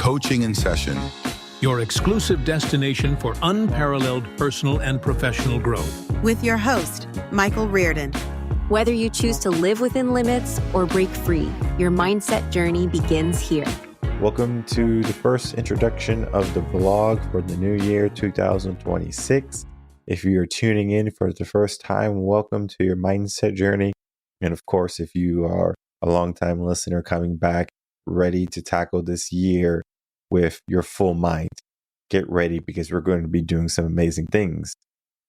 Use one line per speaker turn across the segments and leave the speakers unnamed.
Coaching in Session.
Your exclusive destination for unparalleled personal and professional growth.
With your host, Michael Rearden.
Whether you choose to live within limits or break free, your mindset journey begins here.
Welcome to the first introduction of the vlog for the new year 2026. If you're tuning in for the first time, welcome to your mindset journey. And of course, if you are a longtime listener coming back, ready to tackle this year with your full mind, get ready because we're going to be doing some amazing things.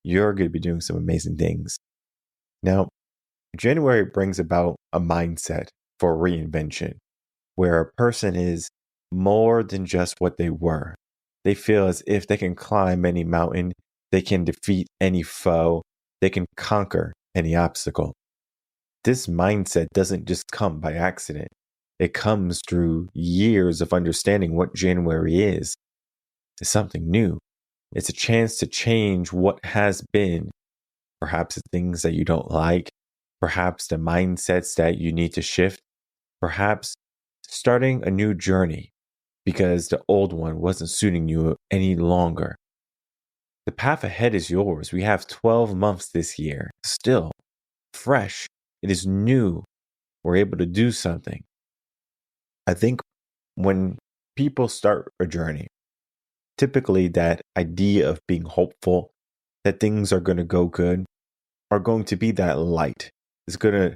You're going to be doing some amazing things. Now, January brings about a mindset for reinvention, where a person is more than just what they were. They feel as if they can climb any mountain, they can defeat any foe, they can conquer any obstacle. This mindset doesn't just come by accident. It comes through years of understanding what January is. It's something new. It's a chance to change what has been. Perhaps the things that you don't like, perhaps the mindsets that you need to shift, perhaps starting a new journey because the old one wasn't suiting you any longer. The path ahead is yours. We have 12 months this year. Still fresh. It is new. We're able to do something. I think when people start a journey, typically that idea of being hopeful, that things are going to go good, are going to be that light. It's going to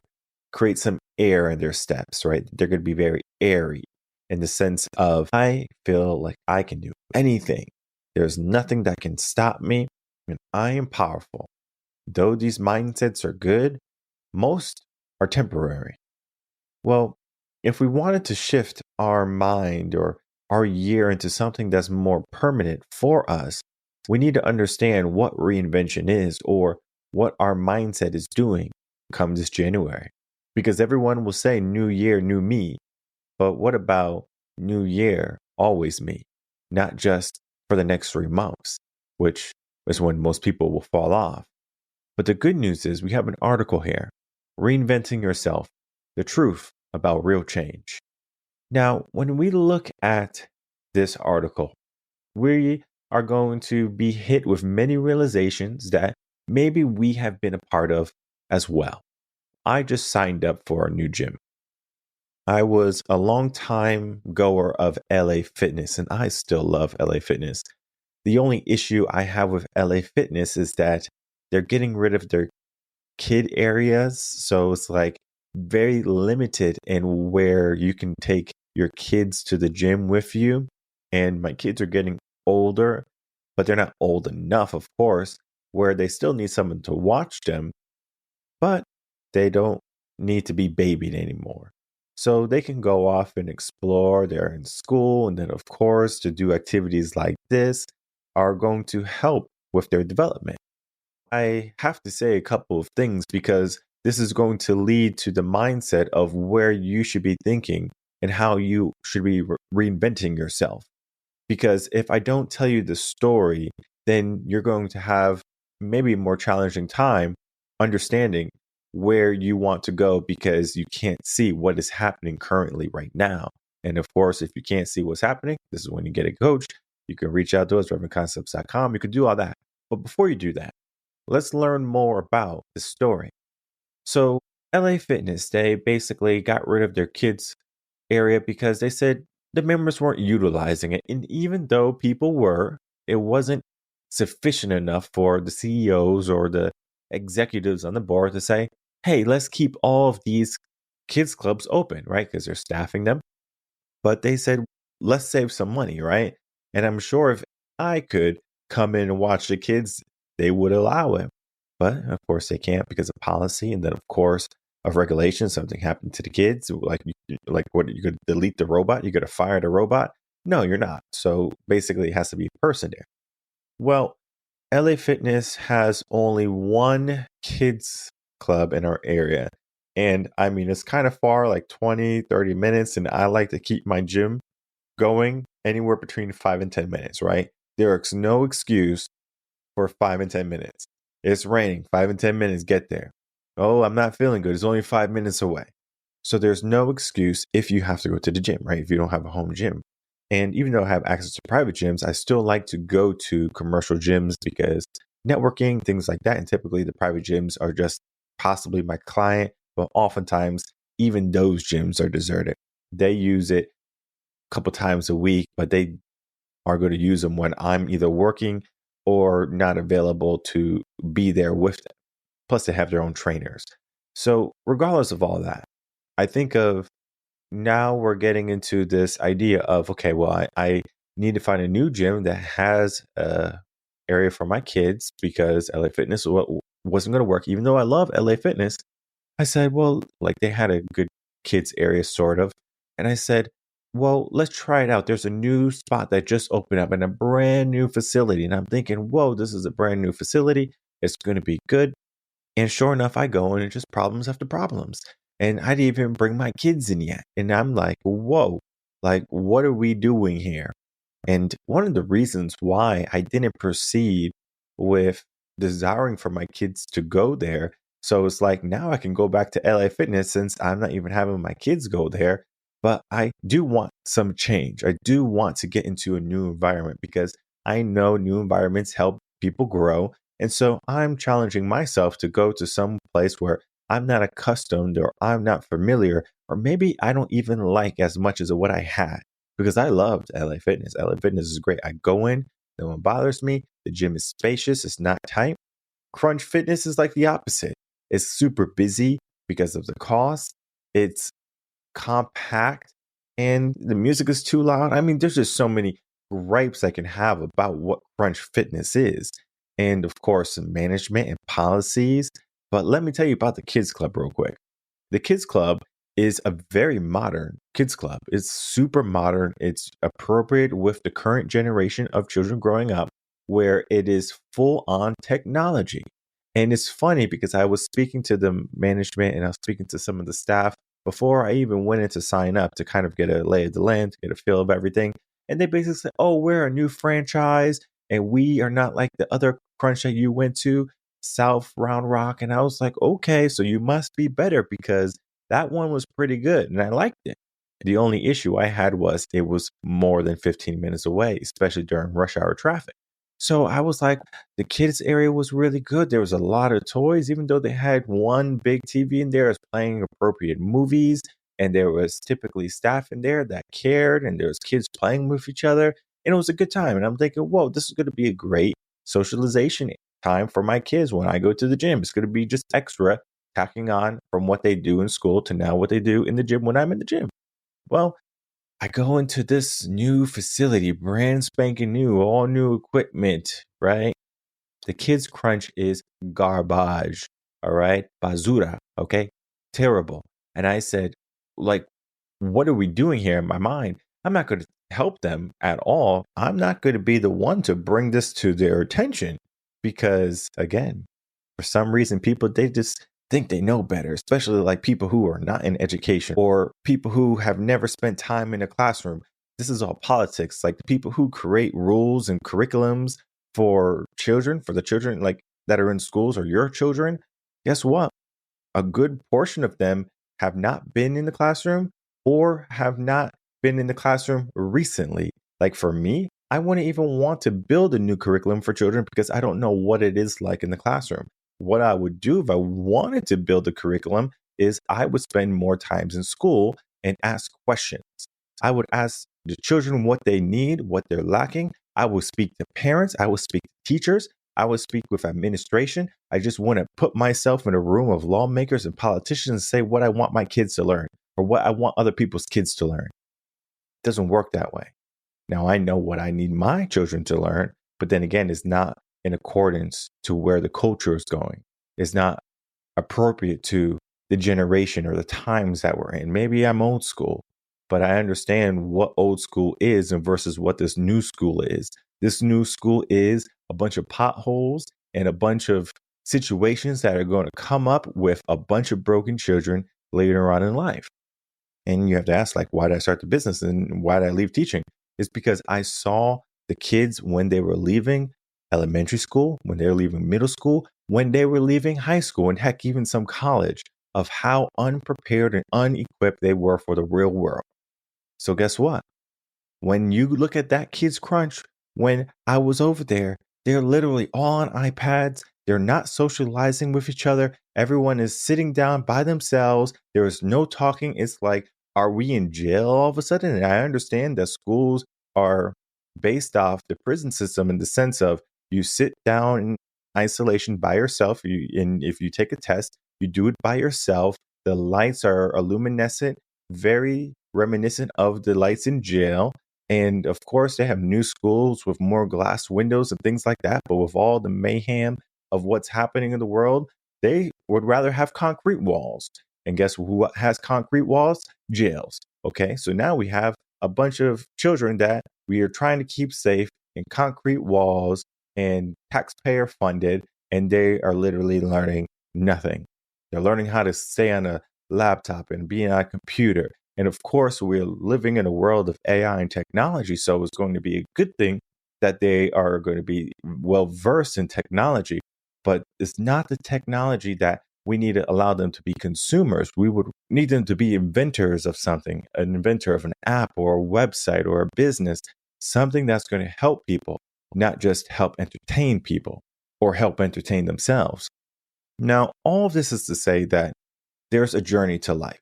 create some air in their steps, right? They're going to be very airy in the sense of, I feel like I can do anything. There's nothing that can stop me, and I am powerful. Though these mindsets are good, most are temporary. Well, if we wanted to shift our mind or our year into something that's more permanent for us, we need to understand what reinvention is or what our mindset is doing come this January. Because everyone will say new year, new me. But what about new year, always me? Not just for the next 3 months, which is when most people will fall off. But the good news is we have an article here, Reinventing Yourself, the truth about real change. Now, when we look at this article, we are going to be hit with many realizations that maybe we have been a part of as well. I just signed up for a new gym. I was a long time goer of LA Fitness, and I still love LA Fitness. The only issue I have with LA Fitness is that they're getting rid of their kid areas. So it's like very limited in where you can take your kids to the gym with you. And my kids are getting older, but they're not old enough, of course, where they still need someone to watch them, but they don't need to be babied anymore. So they can go off and explore. They're in school. And then, of course, to do activities like this are going to help with their development. I have to say a couple of things because this is going to lead to the mindset of where you should be thinking and how you should be reinventing yourself. Because if I don't tell you the story, then you're going to have maybe a more challenging time understanding where you want to go because you can't see what is happening currently right now. And of course, if you can't see what's happening, this is when you get a coach. You can reach out to us, revenconcepts.com. You can do all that. But before you do that, let's learn more about the story. So LA Fitness, they basically got rid of their kids area because they said the members weren't utilizing it. And even though people were, it wasn't sufficient enough for the CEOs or the executives on the board to say, hey, let's keep all of these kids clubs open, right? Because they're staffing them. But they said, let's save some money, right? And I'm sure if I could come in and watch the kids, they would allow it. But of course they can't because of policy. And then of course of regulation, something happened to the kids. Like what, you could delete the robot? You could have fired a robot? No, you're not. So basically it has to be a person there. Well, LA Fitness has only one kids club in our area. And I mean, it's kind of far, like 20, 30 minutes. And I like to keep my gym going anywhere between 5 and 10 minutes, right? There is no excuse for 5 and 10 minutes. It's raining, 5 and 10 minutes, get there. Oh, I'm not feeling good. It's only 5 minutes away. So there's no excuse if you have to go to the gym, right? If you don't have a home gym. And even though I have access to private gyms, I still like to go to commercial gyms because networking, things like that. And typically the private gyms are just possibly my client, but oftentimes even those gyms are deserted. They use it a couple times a week, but they are going to use them when I'm either working or not available to be there with them. Plus, they have their own trainers. So, regardless of all that, I think of now we're getting into this idea of, okay, well, I need to find a new gym that has a area for my kids because LA Fitness wasn't going to work. Even though I love LA Fitness, I said, well, like they had a good kids area, sort of. And I said, well, let's try it out. There's a new spot that just opened up in a brand new facility. And I'm thinking, whoa, this is a brand new facility. It's going to be good. And sure enough, I go and it's just problems after problems. And I didn't even bring my kids in yet. And I'm like, whoa, like, what are we doing here? And one of the reasons why I didn't proceed with desiring for my kids to go there. So it's like now I can go back to LA Fitness since I'm not even having my kids go there. But I do want some change. I do want to get into a new environment because I know new environments help people grow. And so I'm challenging myself to go to some place where I'm not accustomed or I'm not familiar, or maybe I don't even like as much as what I had because I loved LA Fitness. LA Fitness is great. I go in, no one bothers me. The gym is spacious, it's not tight. Crunch Fitness is like the opposite. It's super busy because of the cost. It's compact and the music is too loud. I mean, there's just so many gripes I can have about what Crunch Fitness is. And of course, management and policies. But let me tell you about the Kids Club real quick. The Kids Club is a very modern kids club. It's super modern. It's appropriate with the current generation of children growing up, where it is full on technology. And it's funny because I was speaking to the management and I was speaking to some of the staff before I even went in to sign up to kind of get a lay of the land, to get a feel of everything. And they basically said, oh, we're a new franchise and we are not like the other crunch that you went to, South Round Rock. And I was like, okay, so you must be better because that one was pretty good and I liked it. The only issue I had was it was more than 15 minutes away, especially during rush hour traffic. So I was like, the kids area was really good. There was a lot of toys, even though they had one big TV in there, was playing appropriate movies. And there was typically staff in there that cared and there was kids playing with each other. And it was a good time. And I'm thinking, whoa, this is going to be a great socialization time for my kids when I go to the gym. It's going to be just extra tacking on from what they do in school to now what they do in the gym when I'm in the gym. Well, I go into this new facility, brand spanking new, all new equipment, right? The Kids Crunch is garbage, all right? Basura, okay? Terrible. And I said, like, what are we doing here in my mind? I'm not going to help them at all. I'm not going to be the one to bring this to their attention because, again, for some reason, people, they just think they know better, especially like people who are not in education or people who have never spent time in a classroom. This is all politics. Like the people who create rules and curriculums for children, for the children like that are in schools or your children, guess what? A good portion of them have not been in the classroom or have not been in the classroom recently. Like for me, I wouldn't even want to build a new curriculum for children because I don't know what it is like in the classroom. What I would do if I wanted to build a curriculum is I would spend more times in school and ask questions. I would ask the children what they need, what they're lacking. I would speak to parents. I would speak to teachers. I would speak with administration. I just want to put myself in a room of lawmakers and politicians and say what I want my kids to learn or what I want other people's kids to learn. It doesn't work that way. Now, I know what I need my children to learn, but then again, it's not in accordance to where the culture is going. It's not appropriate to the generation or the times that we're in. Maybe I'm old school, but I understand what old school is and versus what this new school is. This new school is a bunch of potholes and a bunch of situations that are going to come up with a bunch of broken children later on in life. And you have to ask, like, why did I start the business and why did I leave teaching? It's because I saw the kids when they were leaving elementary school, when they were leaving middle school, when they were leaving high school, and heck, even some college, of how unprepared and unequipped they were for the real world. So guess what? When you look at that Kids Crunch, when I was over there, they're literally all on iPads. They're not socializing with each other. Everyone is sitting down by themselves. There is no talking. It's like, are we in jail all of a sudden? And I understand that schools are based off the prison system in the sense of you sit down in isolation by yourself. And if you take a test, you do it by yourself. The lights are luminescent, very reminiscent of the lights in jail. And of course, they have new schools with more glass windows and things like that. But with all the mayhem of what's happening in the world, they would rather have concrete walls. And guess who has concrete walls? Jails. Okay, so now we have a bunch of children that we are trying to keep safe in concrete walls and taxpayer funded, and they are literally learning nothing. They're learning how to stay on a laptop and be on a computer. And of course, we're living in a world of AI and technology, so it's going to be a good thing that they are going to be well versed in technology. But it's not the technology that we need to allow them to be consumers. We would need them to be inventors of something, an inventor of an app or a website or a business, something that's going to help people, not just help entertain people or help entertain themselves. Now, all of this is to say that there's a journey to life,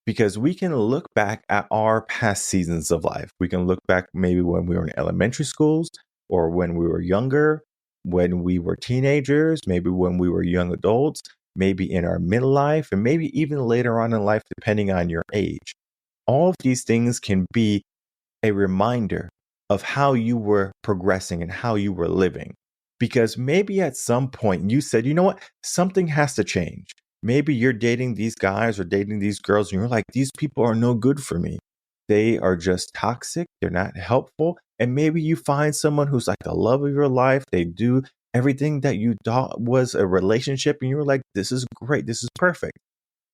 because we can look back at our past seasons of life. We can look back maybe when we were in elementary schools or when we were younger, when we were teenagers, maybe when we were young adults, maybe in our midlife, and maybe even later on in life, depending on your age. All of these things can be a reminder of how you were progressing and how you were living. Because maybe at some point you said, you know what, something has to change. Maybe you're dating these guys or dating these girls and you're like, these people are no good for me. They are just toxic. They're not helpful. And maybe you find someone who's like the love of your life. They do everything that you thought was a relationship. And you were like, this is great. This is perfect.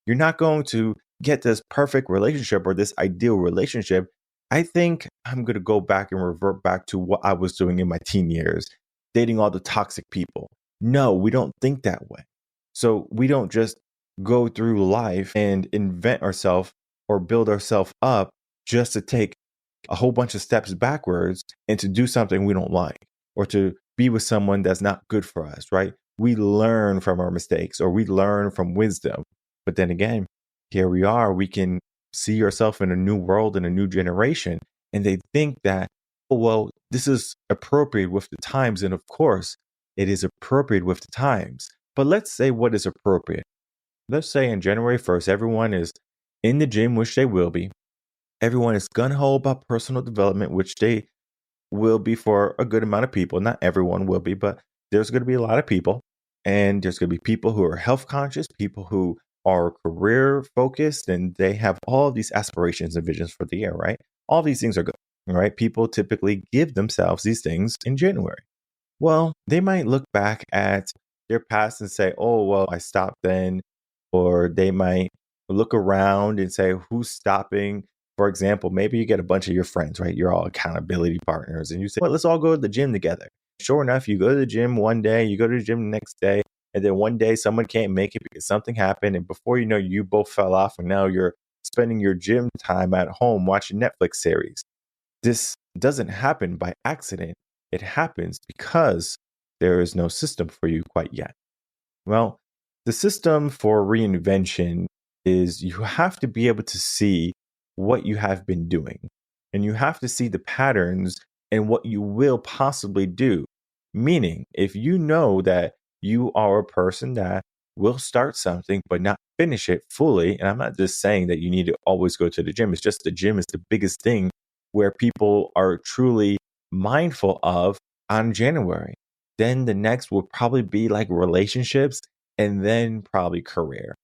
You're not going to get this perfect relationship or this ideal relationship. I think I'm going to go back and revert back to what I was doing in my teen years, dating all the toxic people. No, we don't think that way. So we don't just go through life and invent ourselves or build ourselves up just to take a whole bunch of steps backwards and to do something we don't like or to be with someone that's not good for us, right? We learn from our mistakes or we learn from wisdom. But then again, here we are, we can see yourself in a new world and a new generation. And they think that, oh, well, this is appropriate with the times. And of course, it is appropriate with the times. But let's say what is appropriate. Let's say on January 1st, everyone is in the gym, which they will be. Everyone is gung-ho about personal development, which they will be for a good amount of people. Not everyone will be, but there's going to be a lot of people. And there's going to be people who are health conscious, people who are career focused, and they have all these aspirations and visions for the year, right? All these things are good, right? People typically give themselves these things in January. Well, they might look back at their past and say, oh, well, I stopped then. Or they might look around and say, who's stopping? For example, maybe you get a bunch of your friends, right? You're all accountability partners. And you say, well, let's all go to the gym together. Sure enough, you go to the gym one day, you go to the gym the next day. And then one day someone can't make it because something happened. And before you know, you both fell off. And now you're spending your gym time at home watching Netflix series. This doesn't happen by accident. It happens because there is no system for you quite yet. Well, the system for reinvention is you have to be able to see what you have been doing. And you have to see the patterns and what you will possibly do. Meaning, if you know that you are a person that will start something but not finish it fully, and I'm not just saying that you need to always go to the gym. It's just the gym is the biggest thing where people are truly mindful of on January. Then the next will probably be like relationships and then probably career.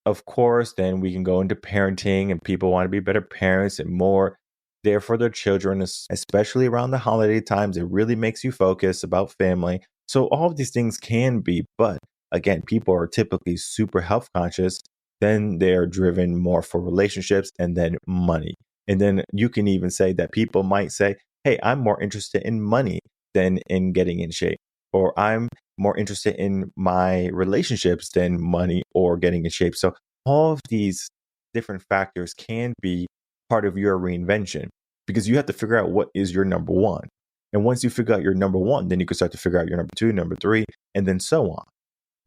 Of course, then we can go into parenting and people want to be better parents and more there for their children, especially around the holiday times. It really makes you focus about family. So all of these things can be, but again, people are typically super health conscious. Then they're driven more for relationships and then money. And then you can even say that people might say, hey, I'm more interested in money than in getting in shape. Or I'm more interested in my relationships than money or getting in shape. So all of these different factors can be part of your reinvention. because you have to figure out what is your number one. And once you figure out your number one, then you can start to figure out your number two, number three, and then so on.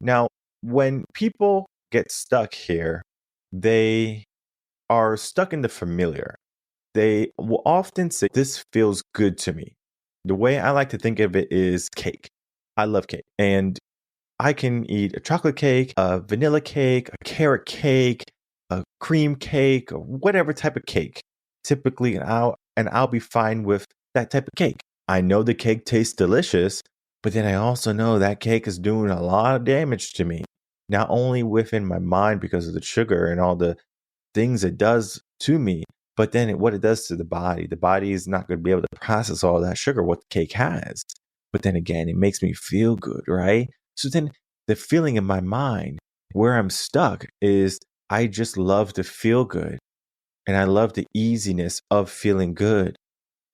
Now, when people get stuck here, they are stuck in the familiar. They will often say, this feels good to me. The way I like to think of it is cake. I love cake. And I can eat a chocolate cake, a vanilla cake, a carrot cake, a cream cake, or whatever type of cake. Typically, I'll be fine with that type of cake. I know the cake tastes delicious, but then I also know that cake is doing a lot of damage to me. Not only within my mind because of the sugar and all the things it does to me, but then what it does to the body. The body is not going to be able to process all that sugar, what the cake has. But then again, it makes me feel good, right? So then the feeling in my mind where I'm stuck is I just love to feel good. And I love the easiness of feeling good.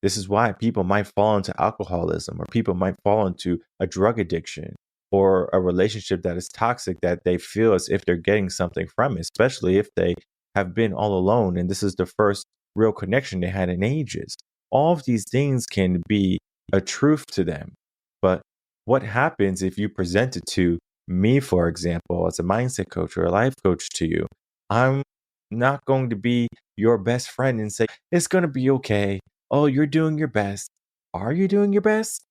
This is why people might fall into alcoholism, or people might fall into a drug addiction, or a relationship that is toxic that they feel as if they're getting something from it, especially if they have been all alone and this is the first real connection they had in ages. All of these things can be a truth to them. But what happens if you present it to me, for example, as a mindset coach or a life coach to you? I'm not going to be your best friend and say, it's going to be okay. Oh, you're doing your best. Are you doing your best?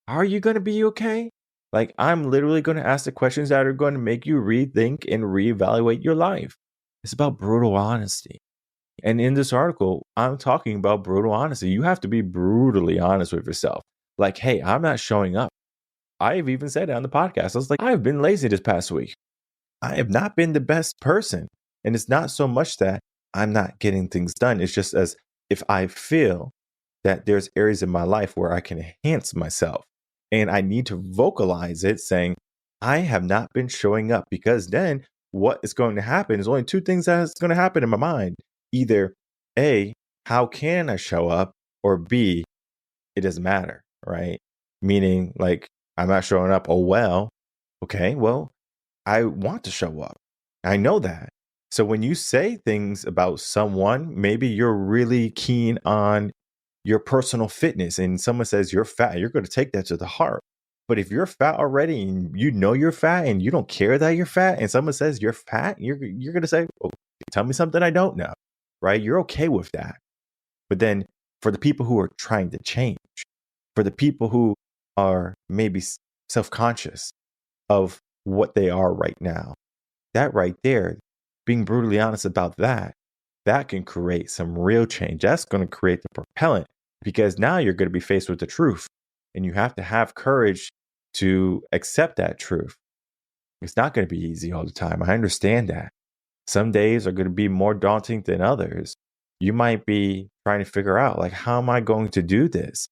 Are you going to be okay? Like, I'm literally going to ask the questions that are going to make you rethink and reevaluate your life. It's about brutal honesty. And in this article, I'm talking about brutal honesty. You have to be brutally honest with yourself. Like, hey, I'm not showing up. I've even said it on the podcast. I was like, I've been lazy this past week. I have not been the best person. And it's not so much that I'm not getting things done. It's just as if I feel that there's areas in my life where I can enhance myself. And I need to vocalize it saying, I have not been showing up, because then what is going to happen is only two things that's going to happen in my mind. Either A, how can I show up? Or B, it doesn't matter, right? Meaning, like, I'm not showing up. Oh, well, okay, well, I want to show up. I know that. So when you say things about someone, maybe you're really keen on your personal fitness and someone says you're fat, you're going to take that to the heart. But if you're fat already and you know you're fat and you don't care that you're fat, and someone says you're fat, you're going to say, oh, tell me something I don't know, right? You're okay with that. But then for the people who are trying to change, for the people who are maybe self-conscious of what they are right now, that right there, being brutally honest about that can create some real change. That's going to create the propellant, because now you're going to be faced with the truth, and you have to have courage to accept that truth. It's not going to be easy all the time. I understand that. Some days are going to be more daunting than others. You might be trying to figure out, like, how am I going to do this?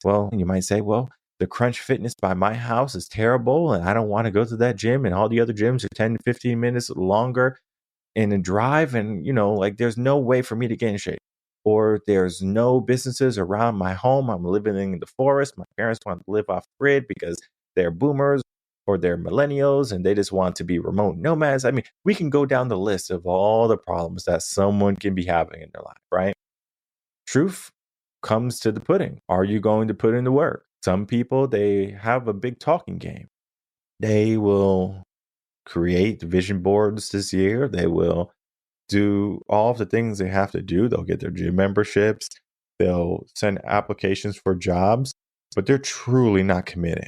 Well, you might say, well, the Crunch Fitness by my house is terrible, and I don't want to go to that gym, and all the other gyms are 10 to 15 minutes longer in a drive, and like, there's no way for me to get in shape. Or there's no businesses around my home. I'm living in the forest. My parents want to live off grid because they're boomers or they're millennials and they just want to be remote nomads. I mean, we can go down the list of all the problems that someone can be having in their life, right? Truth comes to the pudding. Are you going to put in the work? Some people, they have a big talking game. They will create vision boards this year. They will do all of the things they have to do. They'll get their gym memberships. They'll send applications for jobs, but they're truly not committed.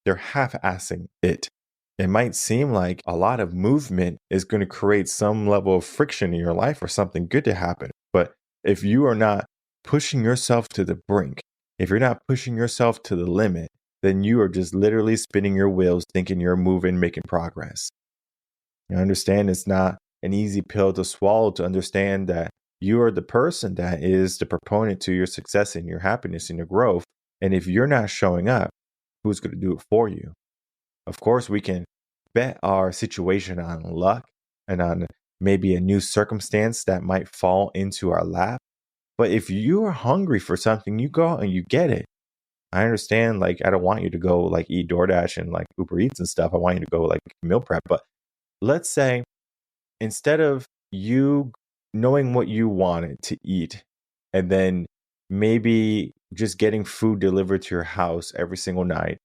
They're half-assing it. It might seem like a lot of movement is going to create some level of friction in your life or something good to happen. But if you are not pushing yourself to the brink, if you're not pushing yourself to the limit, then you are just literally spinning your wheels thinking you're moving, making progress. You understand it's not an easy pill to swallow, to understand that you are the person that is the proponent to your success and your happiness and your growth. And if you're not showing up, who's going to do it for you? Of course, we can bet our situation on luck and on maybe a new circumstance that might fall into our lap. But if you are hungry for something, you go out and you get it. I understand, like, I don't want you to go like eat DoorDash and like Uber Eats and stuff. I want you to go like meal prep. But let's say instead of you knowing what you wanted to eat and then maybe just getting food delivered to your house every single night.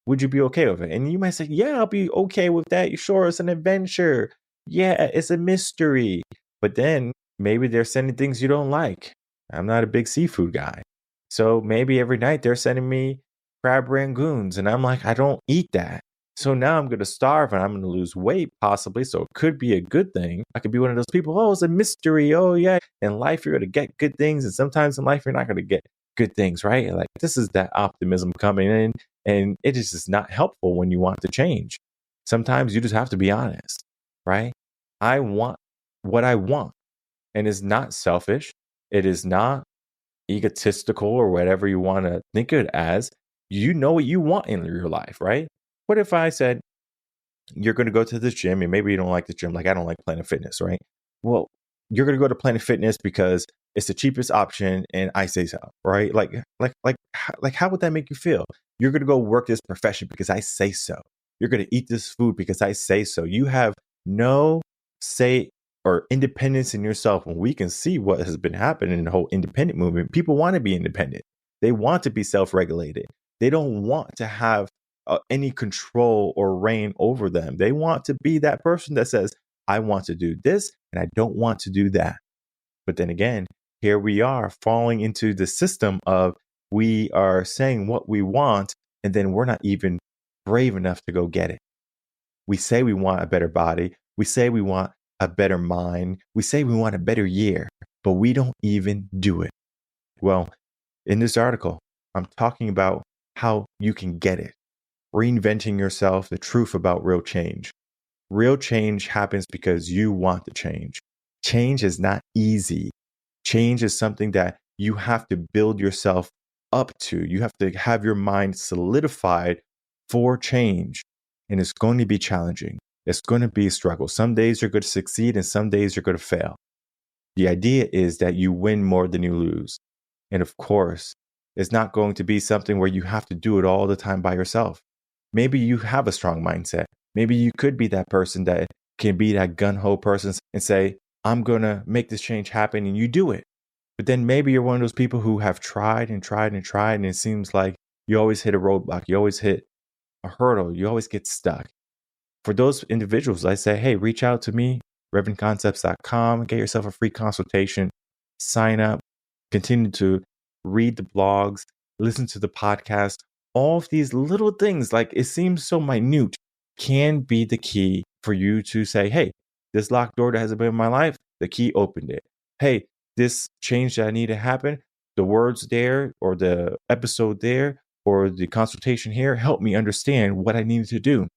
Would you be okay with it? And you might say, yeah, I'll be okay with that. Sure, it's an adventure. Yeah, it's a mystery. But then maybe they're sending things you don't like. I'm not a big seafood guy. So maybe every night they're sending me crab rangoons. And I'm like, I don't eat that. So now I'm going to starve and I'm going to lose weight possibly. So it could be a good thing. I could be one of those people, oh, it's a mystery. Oh, yeah. In life, you're going to get good things. And sometimes in life, you're not going to get good things, right? Like this is that optimism coming in. And it is just not helpful when you want to change. Sometimes you just have to be honest, right? I want what I want. And it's not selfish. It is not egotistical or whatever you want to think of it as. You know what you want in your life, right? What if I said, you're going to go to this gym and maybe you don't like the gym, like I don't like Planet Fitness, right? Well, you're going to go to Planet Fitness because it's the cheapest option and I say so, right? Like how would that make you feel? You're going to go work this profession because I say so. You're going to eat this food because I say so. You have no say or independence in yourself. When we can see what has been happening in the whole independent movement, people want to be independent. They want to be self-regulated. They don't want to have any control or reign over them. They want to be that person that says, I want to do this and I don't want to do that. But then again, here we are falling into the system of we are saying what we want and then we're not even brave enough to go get it. We say we want a better body. We say we want a better mind. We say we want a better year, but we don't even do it. Well, in this article, I'm talking about how you can get it. Reinventing yourself, the truth about real change. Real change happens because you want to change. Change is not easy. Change is something that you have to build yourself up to. You have to have your mind solidified for change. And it's going to be challenging. It's going to be a struggle. Some days you're going to succeed and some days you're going to fail. The idea is that you win more than you lose. And of course, it's not going to be something where you have to do it all the time by yourself. Maybe you have a strong mindset. Maybe you could be that person that can be that gung-ho person and say, I'm going to make this change happen, and you do it. But then maybe you're one of those people who have tried and tried and tried, and it seems like you always hit a roadblock. You always hit a hurdle. You always get stuck. For those individuals, I say, hey, reach out to me, revenconcepts.com, get yourself a free consultation, sign up, continue to read the blogs, listen to the podcast. All of these little things, like it seems so minute, can be the key for you to say, hey, this locked door that hasn't been in my life, the key opened it. Hey, this change that I need to happen, the words there or the episode there or the consultation here helped me understand what I needed to do.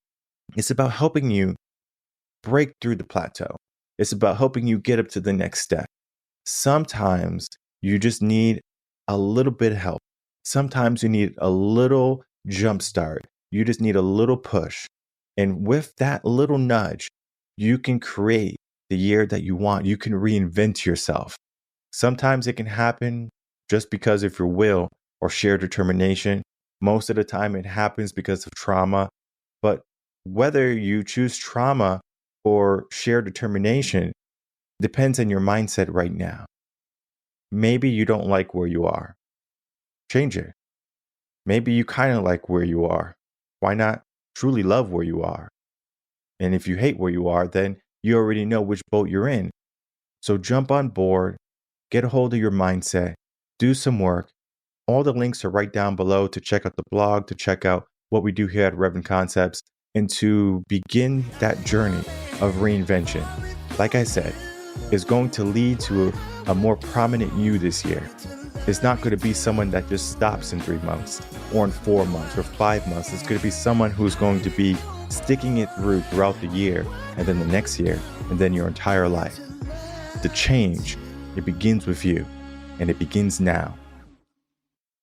It's about helping you break through the plateau. It's about helping you get up to the next step. Sometimes you just need a little bit of help. Sometimes you need a little jump start. You just need a little push. And with that little nudge, you can create the year that you want. You can reinvent yourself. Sometimes it can happen just because of your will or sheer determination. Most of the time it happens because of trauma. But whether you choose trauma or sheer determination depends on your mindset right now. Maybe you don't like where you are. Change it. Maybe you kind of like where you are. Why not truly love where you are? And if you hate where you are, then you already know which boat you're in. So jump on board, get a hold of your mindset, do some work. All the links are right down below to check out the blog, to check out what we do here at Reven Concepts, and to begin that journey of reinvention. Like I said, is going to lead to a more prominent you this year. It's not going to be someone that just stops in 3 months or in 4 months or 5 months. It's going to be someone who's going to be sticking it through throughout the year and then the next year and then your entire life. The change, it begins with you and it begins now.